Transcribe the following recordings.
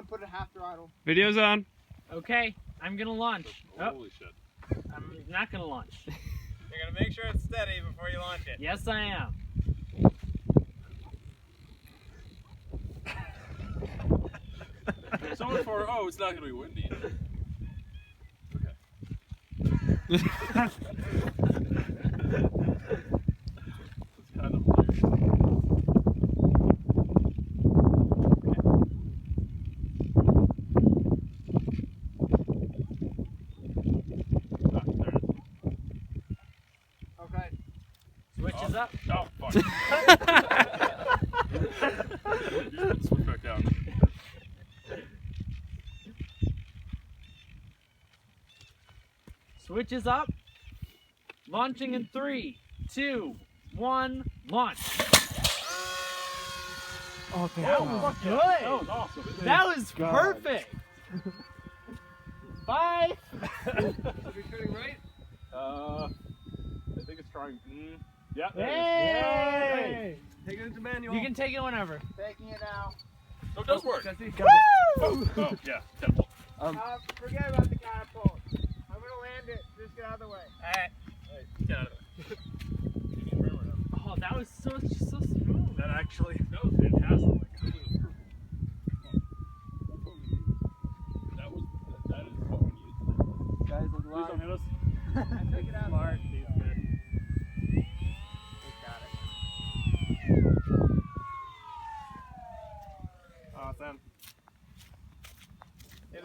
put it half throttle. Video's on. Okay, I'm gonna launch. Holy shit. I'm not gonna launch. You're gonna make sure it's steady before you launch it. Yes, I am. So much for, oh, it's not going to be windy. Okay. It's kind of weird. Ah, there it is. Okay. Switches up. Oh, fuck. You should switch back down. Switches up. Launching in 3, 2, 1, launch. Oh, That was good. That was awesome. That was God. perfect. Bye. Is it turning right? I think it's trying. Yeah. there it is. Hey. Take it into manual. You can take it whenever. Taking it now. Oh, it does work. Jesse, Oh, yeah. Catapult. forget about the catapult. I'm gonna land it. Just get out of the way. Alright. Get out of there. You need firmware now. Oh, that was so smooth. That actually, that was fantastic. Like, that is what we needed. Guys, look Please don't hit us. Take it out. Mark, he's good. He's got it. Awesome.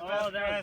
Oh, that was